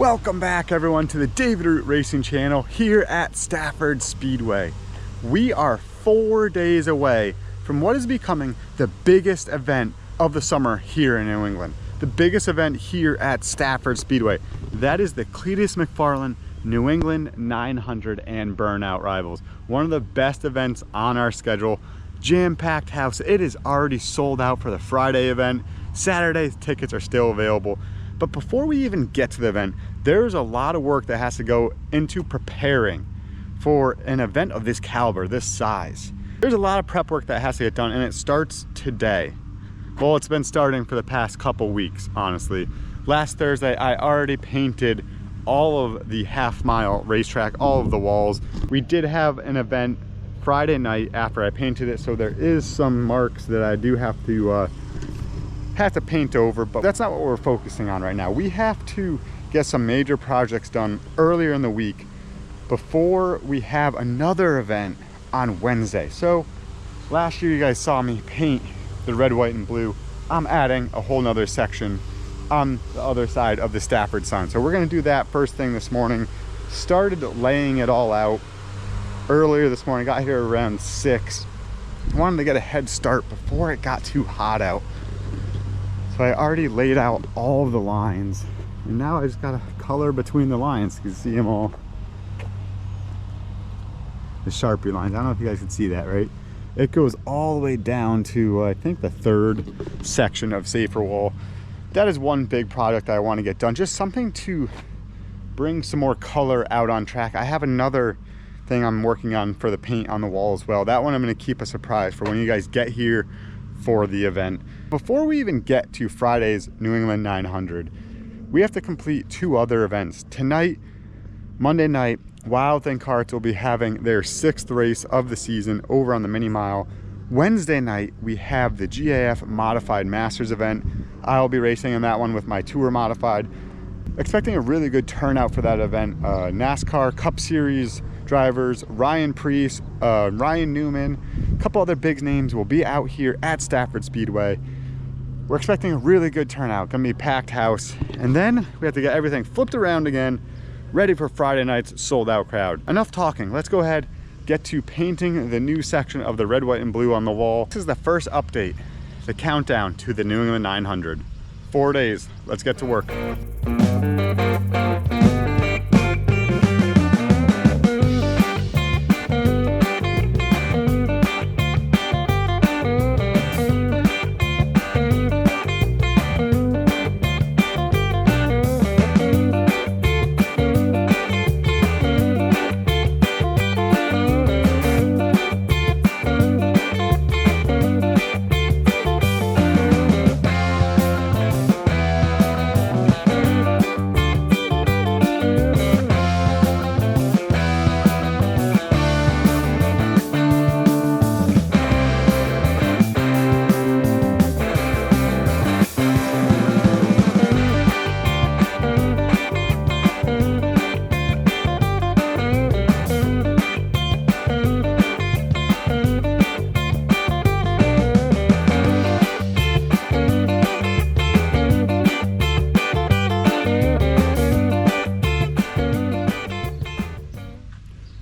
Welcome back everyone to the David Root Racing channel here at Stafford Speedway. We are 4 days away from what is becoming the biggest event of the summer here in New England. The biggest event here at Stafford Speedway. That is the Cleetus McFarland New England 900 and Burnout Rivals. One of the best events on our schedule. Jam-packed house. It is already sold out for the Friday event. Saturday tickets are still available. But before we even get to the event, there's a lot of work that has to go into preparing for an event of this caliber, this size. There's a lot of prep work that has to get done, and it starts today. Well, it's been starting for the past couple weeks, honestly. Last Thursday, I already painted all of the half-mile racetrack, all of the walls. We did have an event Friday night after I painted it, so there is some marks that I do have to paint over, but that's not what we're focusing on right now. We have to get some major projects done earlier in the week before we have another event on Wednesday. So last year you guys saw me paint the red, white, and blue. I'm adding a whole nother section on the other side of the Stafford sign. So we're gonna do that first thing this morning. Started laying it all out earlier this morning, got here around 6. Wanted to get a head start before it got too hot out. So I already laid out all of the lines, and now I just gotta color between the lines. You can see them all. The Sharpie lines, I don't know if you guys can see that, right? It goes all the way down to, I think, the 3rd section of Safer Wall. That is one big project I want to get done. Just something to bring some more color out on track. I have another thing I'm working on for the paint on the wall as well. That one I'm gonna keep a surprise for when you guys get here for the event. Before we even get to Friday's New England 900, we have to complete 2 other events. Tonight, Monday night, Wild Thing Karts will be having their 6th race of the season over on the mini mile. Wednesday night, we have the GAF Modified Masters event. I'll be racing in that one with my Tour Modified. Expecting a really good turnout for that event. NASCAR Cup Series drivers, Ryan Preece, Ryan Newman, a couple other big names will be out here at Stafford Speedway. We're expecting a really good turnout, gonna be packed house. And then we have to get everything flipped around again, ready for Friday night's sold out crowd. Enough talking, let's go ahead, get to painting the new section of the red, white, and blue on the wall. This is the first update, the countdown to the New England 900. 4 days, let's get to work.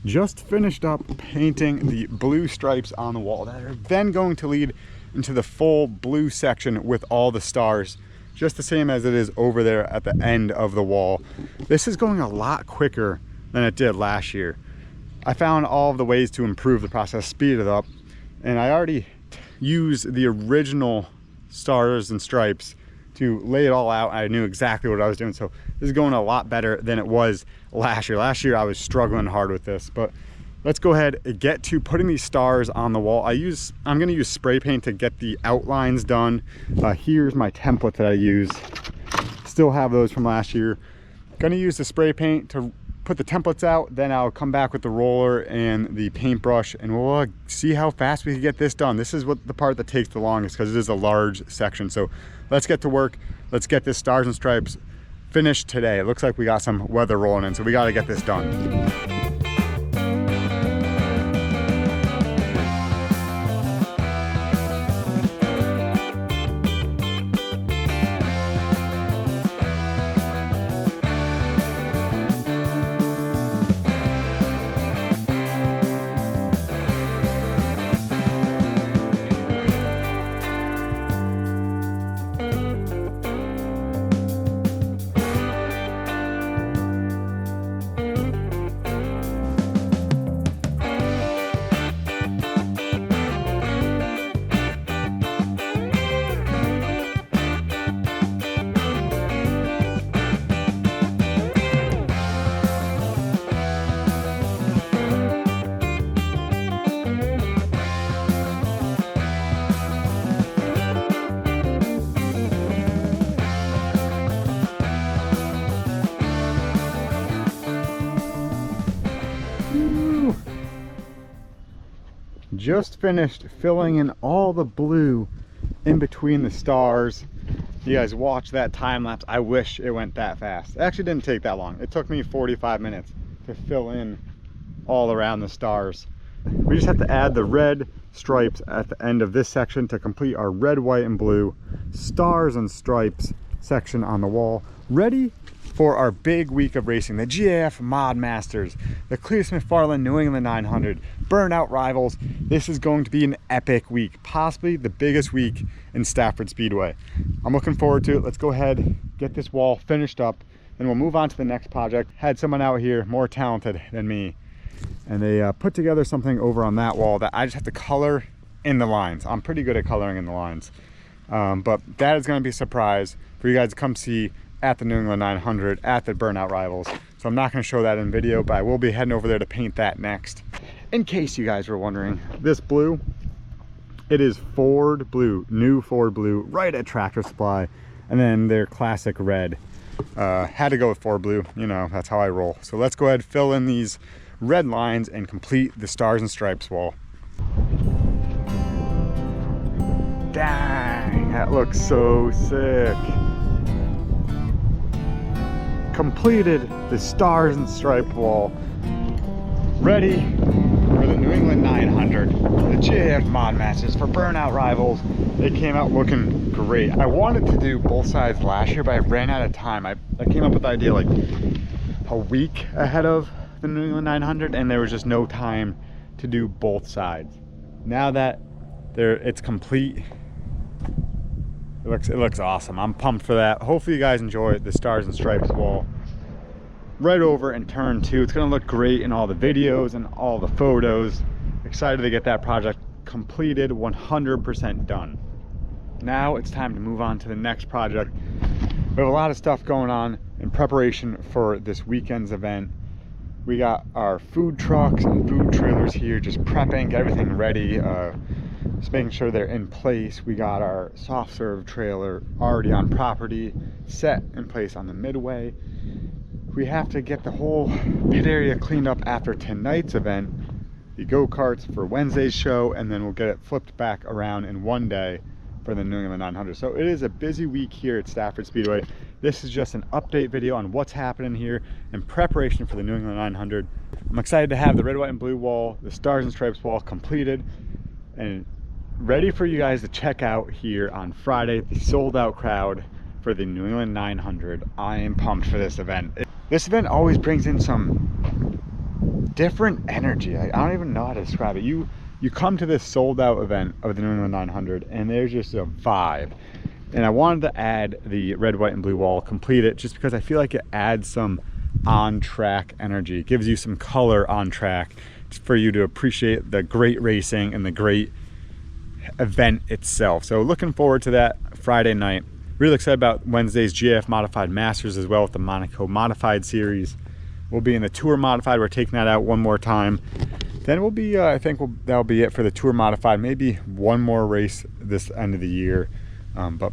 Just finished up painting the blue stripes on the wall that are then going to lead into the full blue section with all the stars, just the same as it is over there at the end of the wall. This is going a lot quicker than it did last year. I found all of the ways to improve the process, speed it up, and I already used the original stars and stripes to lay it all out. I knew exactly what I was doing, so this is going a lot better than it was last year. Last year I was struggling hard with this, but let's go ahead and get to putting these stars on the wall. I'm gonna use spray paint to get the outlines done. Here's my template that I use. Still have those from last year. Gonna use the spray paint to put the templates out, then I'll come back with the roller and the paintbrush, and we'll see how fast we can get this done. This is the part that takes the longest because it is a large section. So let's get to work. Let's get this stars and stripes finished today. It looks like we got some weather rolling in, so we got to get this done. Just finished filling in all the blue in between the stars. You guys watch that time lapse. I wish it went that fast. It actually didn't take that long. It took me 45 minutes to fill in all around the stars. We just have to add the red stripes at the end of this section to complete our red, white, and blue stars and stripes section on the wall. Ready for our big week of racing. The GAF Mod Masters, the Cleetus McFarland New England 900, Burnout Rivals. This is going to be an epic week, possibly the biggest week in Stafford Speedway. I'm looking forward to it. Let's go ahead, get this wall finished up, and we'll move on to the next project. Had someone out here more talented than me, and they put together something over on that wall that I just have to color in the lines. I'm pretty good at coloring in the lines, but that is going to be a surprise for you guys to come see at the New England 900, at the Burnout Rivals. So I'm not going to show that in video, but I will be heading over there to paint that next. In case you guys were wondering, this blue, it is Ford blue, new Ford blue, right at Tractor Supply, and then their classic red. Had to go with Ford blue, you know, that's how I roll. So let's go ahead, fill in these red lines and complete the stars and stripes wall. Dang, that looks so sick. Completed the stars and stripe wall. Ready for the New England 900, the GAF Mod Masters for Burnout Rivals. They came out looking great. I wanted to do both sides last year, but I ran out of time. I came up with the idea like a week ahead of the New England 900, and there was just no time to do both sides. Now that it's complete, it looks awesome. I'm pumped for that. Hopefully you guys enjoy the stars and stripes wall right over in turn 2. It's gonna look great in all the videos and all the photos. Excited to get that project completed, 100% done. Now it's time to move on to the next project. We have a lot of stuff going on in preparation for this weekend's event. We got our food trucks and food trailers here, just prepping, get everything ready, just making sure they're in place. We got our soft serve trailer already on property, set in place on the midway. We have to get the whole pit area cleaned up after tonight's event, the go-karts for Wednesday's show, and then we'll get it flipped back around in one day for the New England 900. So it is a busy week here at Stafford Speedway. This is just an update video on what's happening here in preparation for the New England 900. I'm excited to have the red, white, and blue wall, the stars and stripes wall completed and ready for you guys to check out here on Friday, the sold out crowd for the New England 900. I am pumped for this event. This event always brings in some different energy. I don't even know how to describe it. You come to this sold out event of the New England 900 and there's just a vibe. And I wanted to add the red, white, and blue wall, complete it, just because I feel like it adds some on-track energy. It gives you some color on track for you to appreciate the great racing and the great event itself. So looking forward to that Friday night. Really excited about Wednesday's GAF Modified Masters as well with the Monaco Modified Series. We'll be in the Tour Modified. We're taking that out one more time. Then we'll be, I think that'll be it for the Tour Modified. Maybe one more race this end of the year. But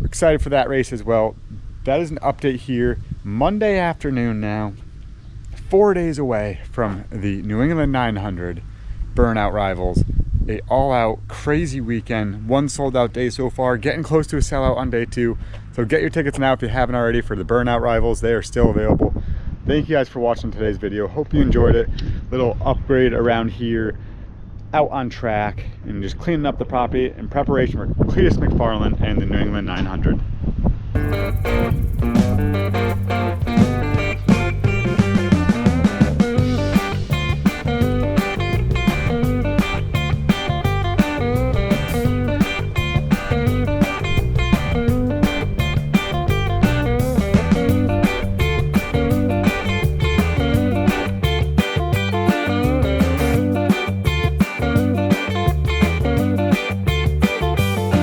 excited for that race as well. That is an update here. Monday afternoon now, 4 days away from the New England 900 Burnout Rivals. A all-out crazy weekend. One sold-out day so far, getting close to a sellout on day 2. So get your tickets now if you haven't already for the Burnout Rivals. They are still available. Thank you guys for watching today's video. Hope you enjoyed it. Little upgrade around here, out on track, and just cleaning up the property in preparation for Cleetus McFarland and the New England 900.